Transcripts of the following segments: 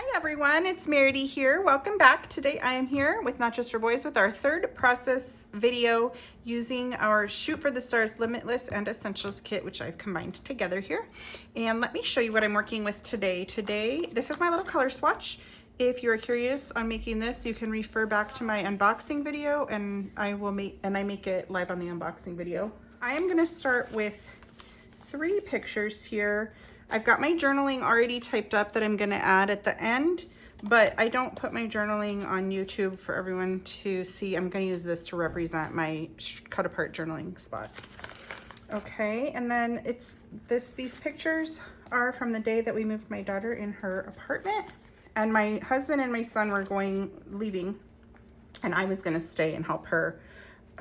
Hi everyone, it's Meridy here. Welcome back. Today I am here with Not Just for Boys with our third process video using our Shoot for the Stars Limitless and Essentials Kit, which I've combined together here. And let me show you what I'm working with today. This is my little color swatch. If you're curious on making this, you can refer back to my unboxing video and I make it live on the unboxing video. I am gonna start with 3 pictures here. I've got my journaling already typed up that I'm gonna add at the end, but I don't put my journaling on YouTube for everyone to see. I'm gonna use this to represent my cut apart journaling spots. Okay, and then these pictures are from the day that we moved my daughter in her apartment, and my husband and my son were leaving, and I was gonna stay and help her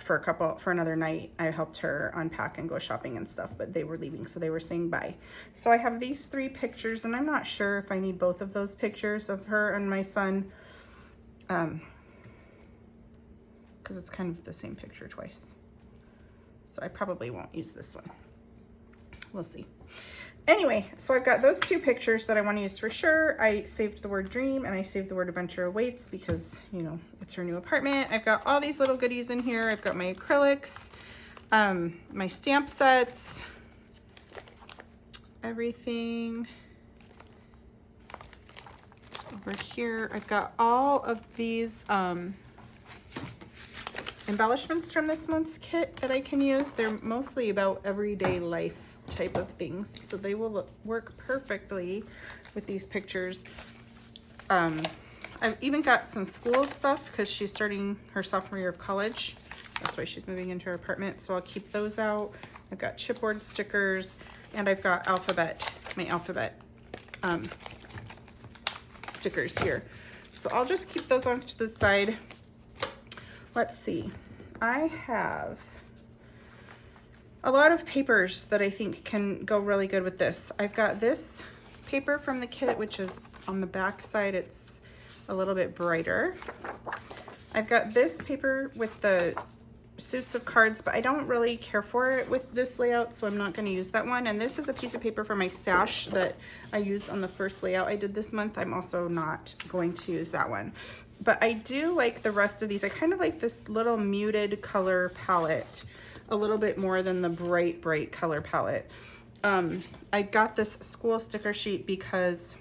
for another night. I helped her unpack and go shopping and stuff, but they were leaving, so they were saying bye. So I have these 3 pictures, and I'm not sure if I need both of those pictures of her and my son, because it's kind of the same picture twice. So I probably won't use this one. We'll see. Anyway, so I've got those 2 pictures that I want to use for sure. I saved the word dream and I saved the word adventure awaits because, you know, it's her new apartment. I've got all these little goodies in here. I've got my acrylics, my stamp sets, everything. Over here, I've got all of these embellishments from this month's kit that I can use. They're mostly about everyday life type of things, so they will work perfectly with these pictures. I've even got some school stuff because she's starting her sophomore year of college. That's why she's moving into her apartment, so I'll keep those out. I've got chipboard stickers, and I've got my alphabet stickers here. So I'll just keep those on to the side. Let's see. I have a lot of papers that I think can go really good with this. I've got this paper from the kit, which is on the back side. It's a little bit brighter. I've got this paper with the suits of cards, but I don't really care for it with this layout, so I'm not going to use that one. And this is a piece of paper from my stash that I used on the first layout I did this month. I'm also not going to use that one. But I do like the rest of these. I kind of like this little muted color palette a little bit more than the bright color palette. I got this school sticker sheet because,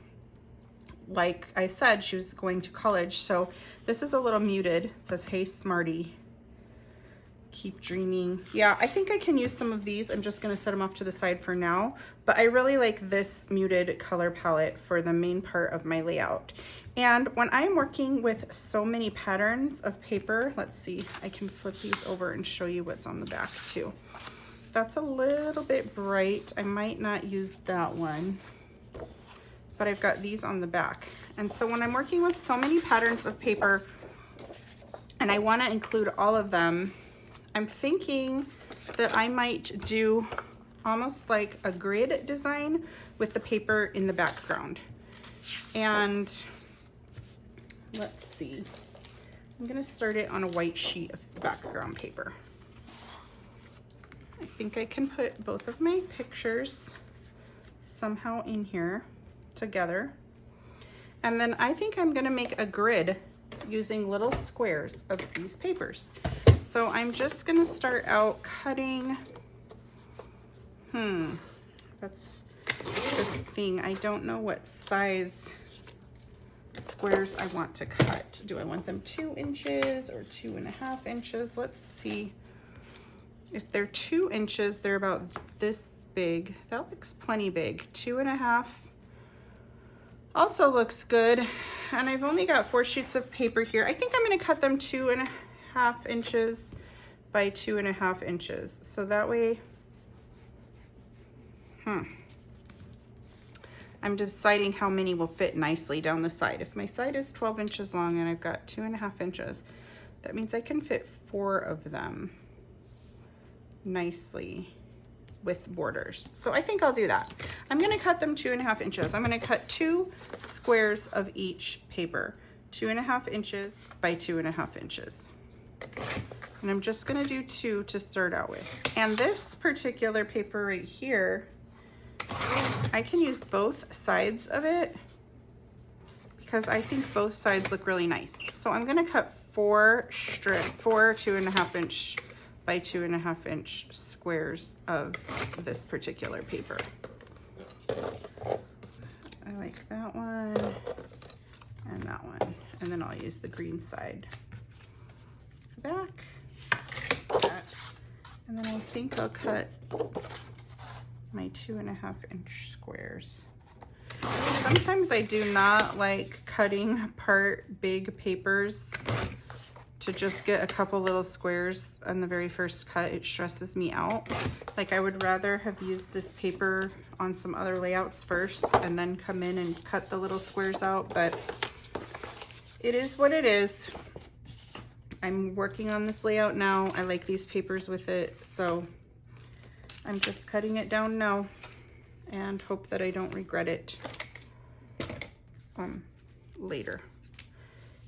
like I said, she was going to college. So this is a little muted. It says, "Hey Smarty, keep dreaming." Yeah, I think I can use some of these. I'm just gonna set them off to the side for now, but I really like this muted color palette for the main part of my layout. And when I'm working with so many patterns of paper, let's see, I can flip these over and show you what's on the back too. That's a little bit bright. I might not use that one, but I've got these on the back. And so when I'm working with so many patterns of paper and I want to include all of them, I'm thinking that I might do almost like a grid design with the paper in the background. And let's see, I'm gonna start it on a white sheet of background paper. I think I can put both of my pictures somehow in here together. And then I think I'm gonna make a grid using little squares of these papers. So I'm just gonna start out cutting, that's the thing. I don't know what size squares I want to cut. Do I want them 2 inches or 2.5 inches? Let's see. If they're 2 inches, they're about this big. That looks plenty big. 2.5 also looks good. And I've only got 4 sheets of paper here. I think I'm going to cut them 2.5 inches by 2.5 inches. So that way, I'm deciding how many will fit nicely down the side. If my side is 12 inches long and I've got 2.5 inches, that means I can fit 4 of them nicely with borders. So I think I'll do that. I'm gonna cut them 2.5 inches. I'm gonna cut 2 squares of each paper, 2.5 inches by 2.5 inches. And I'm just gonna do 2 to start out with. And this particular paper right here, I can use both sides of it because I think both sides look really nice. So I'm gonna cut four 2.5 inch by 2.5 inch squares of this particular paper. I like that one and that one. And then I'll use the green side back. And then I think I'll cut my 2.5 inch squares. Sometimes I do not like cutting apart big papers to just get a couple little squares on the very first cut. It stresses me out. Like, I would rather have used this paper on some other layouts first and then come in and cut the little squares out, but it is what it is. I'm working on this layout now. I like these papers with it, so I'm just cutting it down now and hope that I don't regret it later.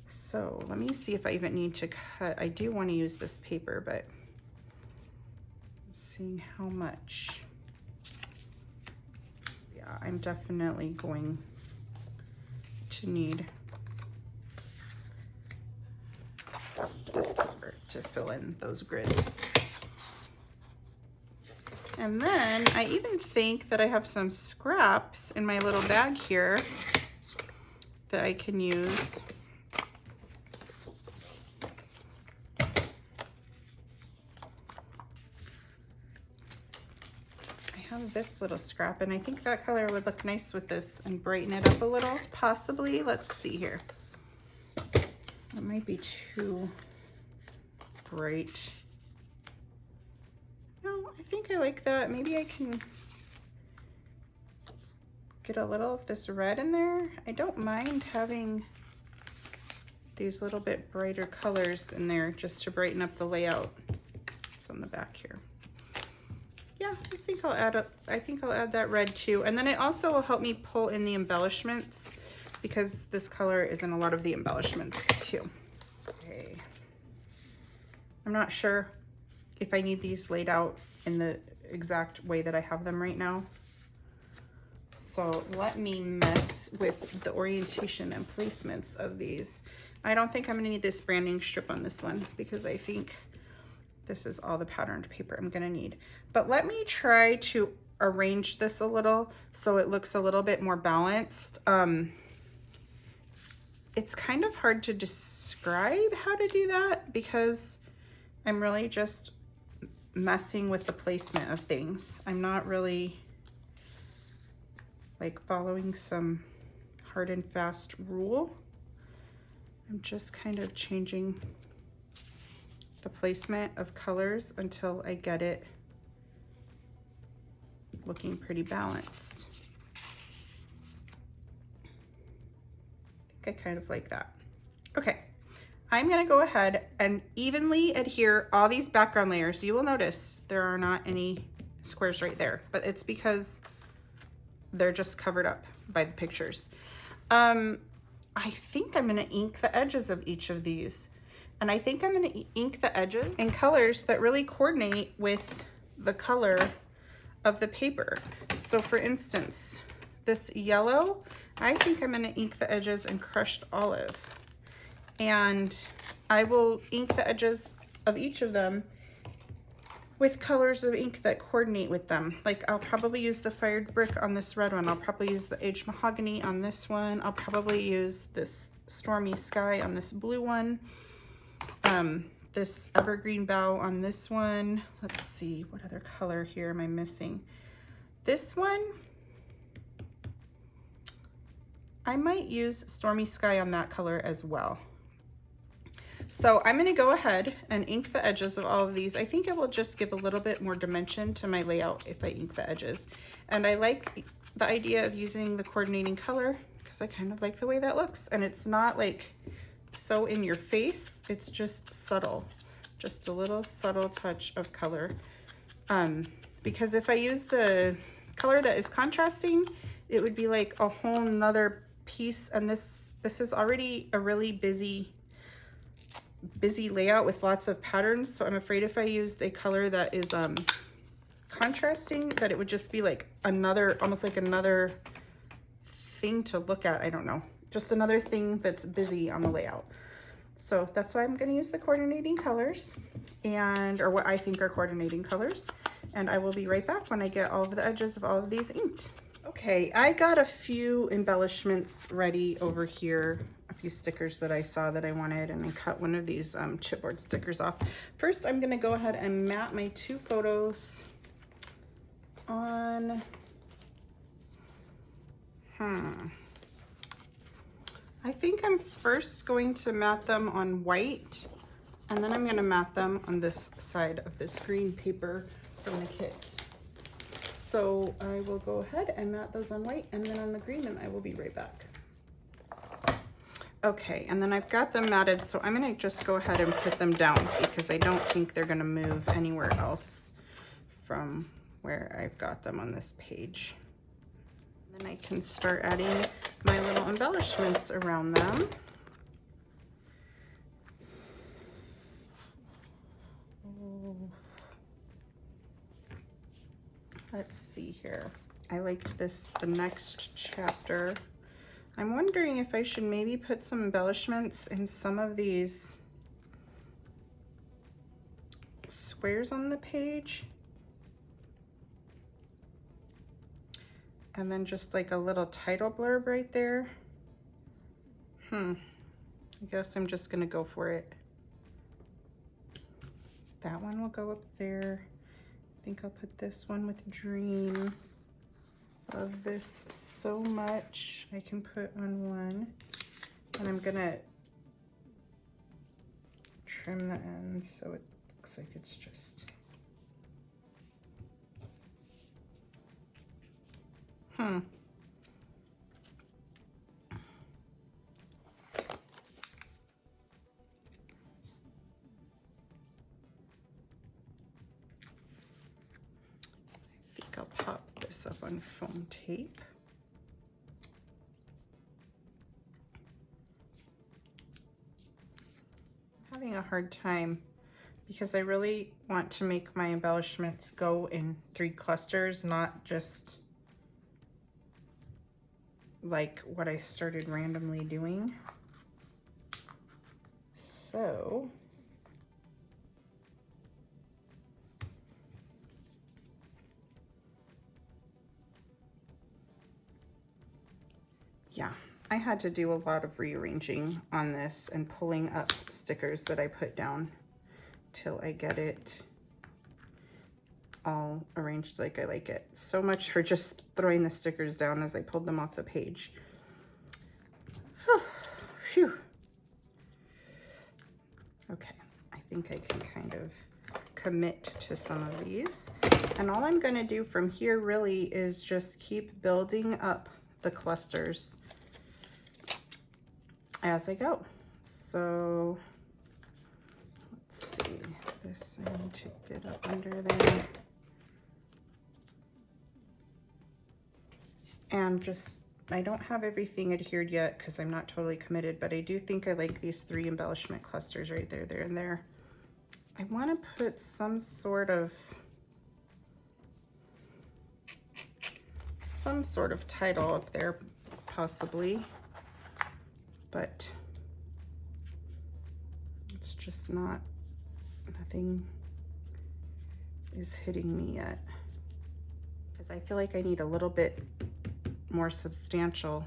So let me see if I even need to cut. I do want to use this paper, but I'm seeing how much. Yeah, I'm definitely going to need this paper to fill in those grids. And then I even think that I have some scraps in my little bag here that I can use. I have this little scrap, and I think that color would look nice with this and brighten it up a little, possibly. Let's see here. It might be too bright. No, I think I like that. Maybe I can get a little of this red in there. I don't mind having these little bit brighter colors in there just to brighten up the layout. It's on the back here. Yeah, I think I'll add that red too. And then it also will help me pull in the embellishments because this color is in a lot of the embellishments too. Okay. I'm not sure if I need these laid out in the exact way that I have them right now. So let me mess with the orientation and placements of these. I don't think I'm gonna need this branding strip on this one because I think this is all the patterned paper I'm gonna need. But let me try to arrange this a little so it looks a little bit more balanced. It's kind of hard to describe how to do that because I'm really just messing with the placement of things. I'm not really like following some hard and fast rule. I'm just kind of changing the placement of colors until I get it looking pretty balanced. I think I kind of like that. Okay, I'm gonna go ahead and evenly adhere all these background layers. You will notice there are not any squares right there, but it's because they're just covered up by the pictures. I think I'm gonna ink the edges of each of these. And I think I'm gonna ink the edges in colors that really coordinate with the color of the paper. So for instance, this yellow, I think I'm gonna ink the edges in crushed olive. And I will ink the edges of each of them with colors of ink that coordinate with them. Like I'll probably use the fired brick on this red one. I'll probably use the aged mahogany on this one. I'll probably use this stormy sky on this blue one. This evergreen bough on this one. Let's see, what other color here am I missing? This one, I might use stormy sky on that color as well. So I'm gonna go ahead and ink the edges of all of these. I think it will just give a little bit more dimension to my layout if I ink the edges. And I like the idea of using the coordinating color because I kind of like the way that looks. And it's not like so in your face, it's just subtle, just a little subtle touch of color. Because if I use the color that is contrasting, it would be like a whole nother piece. And this is already a really busy layout with lots of patterns. So I'm afraid if I used a color that is contrasting, that it would just be like another, almost like another thing to look at. I don't know. just another thing that's busy on the layout. So that's why I'm going to use the coordinating colors, or what I think are coordinating colors. And I will be right back when I get all of the edges of all of these inked. Okay, I got a few embellishments ready over here, a few stickers that I saw that I wanted, and I cut one of these chipboard stickers off. First, I'm going to go ahead and mat my 2 photos on, I think I'm first going to mat them on white, and then I'm going to mat them on this side of this green paper from the kit. So I will go ahead and mat those on white and then on the green, and I will be right back. Okay, and then I've got them matted, so I'm going to just go ahead and put them down because I don't think they're going to move anywhere else from where I've got them on this page. Then I can start adding my little embellishments around them. Let's see here. I liked this, the next chapter. I'm wondering if I should maybe put some embellishments in some of these squares on the page. And then just like a little title blurb right there. I guess I'm just gonna go for it. That one will go up there. I think I'll put this one with dream. Love this so much. I can put on one. And I'm gonna trim the ends so it looks like it's just I think I'll pop this up on foam tape. I'm having a hard time because I really want to make my embellishments go in 3 clusters, not just like what I started randomly doing. So yeah, I had to do a lot of rearranging on this and pulling up stickers that I put down till I get it all arranged like I like it. So much for just throwing the stickers down as I pulled them off the page. Phew. Okay, I think I can kind of commit to some of these. And all I'm gonna do from here really is just keep building up the clusters as I go. So let's see, this I need to get up under there. And just, I don't have everything adhered yet because I'm not totally committed, but I do think I like these 3 embellishment clusters right there, there, and there. I want to put some sort of title up there, possibly, but it's just not, nothing is hitting me yet. Because I feel like I need a little bit more substantial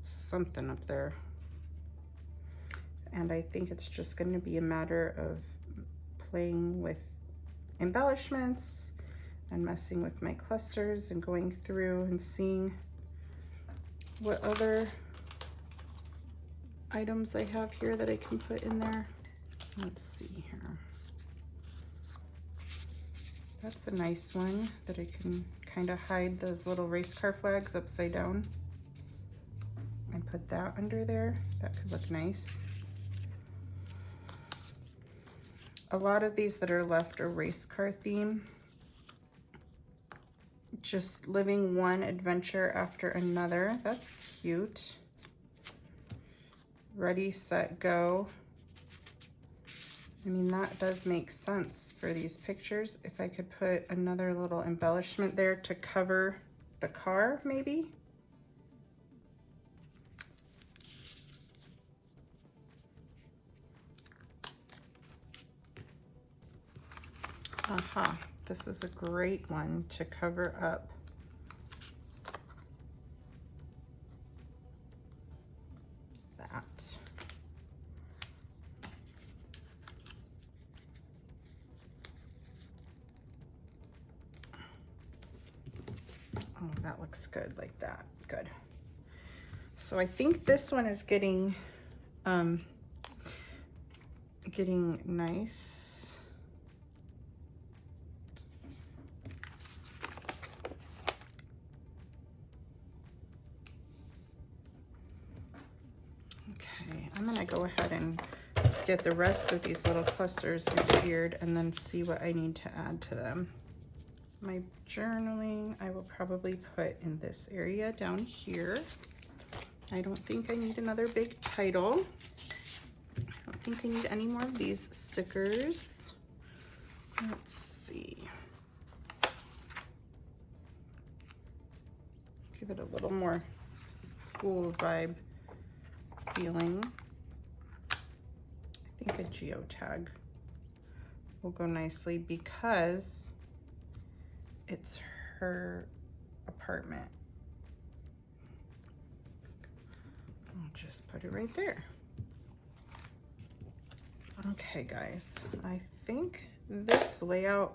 something up there. And I think it's just going to be a matter of playing with embellishments and messing with my clusters and going through and seeing what other items I have here that I can put in there. Let's see here. That's a nice one that I can kind of hide those little race car flags upside down and put that under there. That could look nice. A lot of these that are left are race car theme. Just living one adventure after another. That's cute. Ready, set, go. I mean, that does make sense for these pictures. If I could put another little embellishment there to cover the car, maybe. Aha, this is a great one to cover up that. Oh, that looks good like that. Good. So I think this one is getting nice. Okay, I'm gonna go ahead and get the rest of these little clusters adhered and then see what I need to add to them. My journaling, I will probably put in this area down here. I don't think I need another big title. I don't think I need any more of these stickers. Let's see. Give it a little more school vibe feeling. I think a geotag will go nicely because it's her apartment. I'll just put it right there. Okay, guys, I think this layout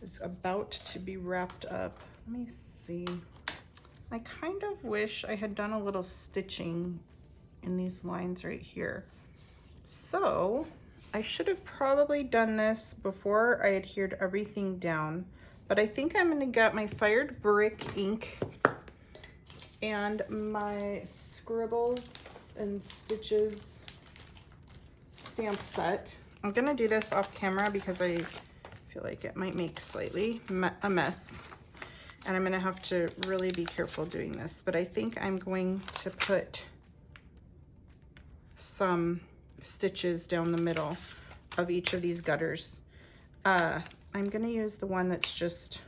is about to be wrapped up. Let me see. I kind of wish I had done a little stitching in these lines right here. So I should have probably done this before I adhered everything down, but I think I'm gonna get my Fired Brick ink and my Scribbles and Stitches stamp set. I'm gonna do this off camera because I feel like it might make slightly a mess, and I'm gonna have to really be careful doing this, but I think I'm going to put some stitches down the middle of each of these gutters. I'm gonna use the one that's just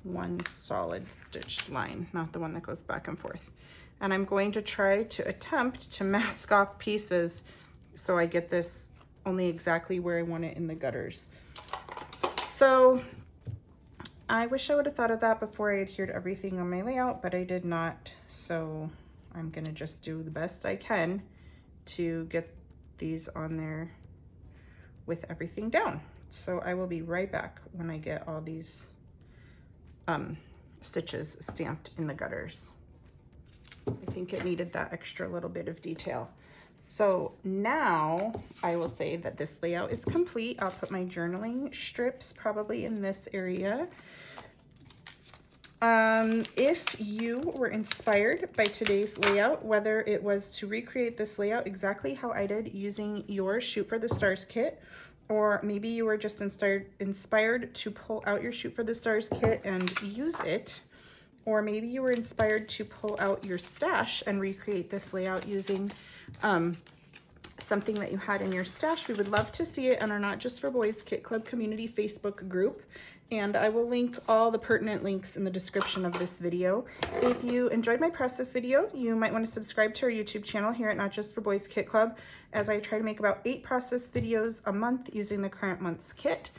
one solid stitched line, not the one that goes back and forth. And I'm going to try to attempt to mask off pieces so I get this only exactly where I want it in the gutters. So I wish I would have thought of that before I adhered everything on my layout, but I did not. So I'm gonna just do the best I can to get these on there with everything down. So I will be right back when I get all these stitches stamped in the gutters. I think it needed that extra little bit of detail. So now I will say that this layout is complete. I'll put my journaling strips probably in this area. If you were inspired by today's layout, whether it was to recreate this layout exactly how I did using your Shoot for the Stars kit, or maybe you were just inspired to pull out your Shoot for the Stars kit and use it, or maybe you were inspired to pull out your stash and recreate this layout using something that you had in your stash, we would love to see it on our Not Just for Boys Kit Club community Facebook group. And I will link all the pertinent links in the description of this video. If you enjoyed my process video, you might want to subscribe to our YouTube channel here at Not Just for Boys Kit Club, as I try to make about 8 process videos a month using the current month's kit.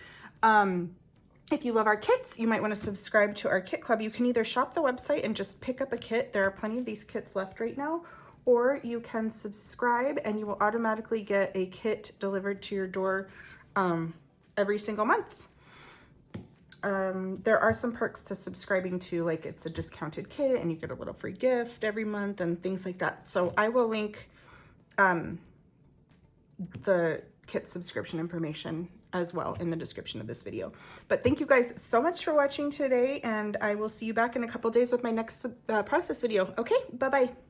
If you love our kits, you might want to subscribe to our kit club. You can either shop the website and just pick up a kit. There are plenty of these kits left right now, or you can subscribe and you will automatically get a kit delivered to your door every single month. There are some perks to subscribing to, like it's a discounted kit and you get a little free gift every month and things like that. So I will link the kit subscription information as well in the description of this video. But thank you guys so much for watching today, and I will see you back in a couple days with my next process video. Okay, bye-bye.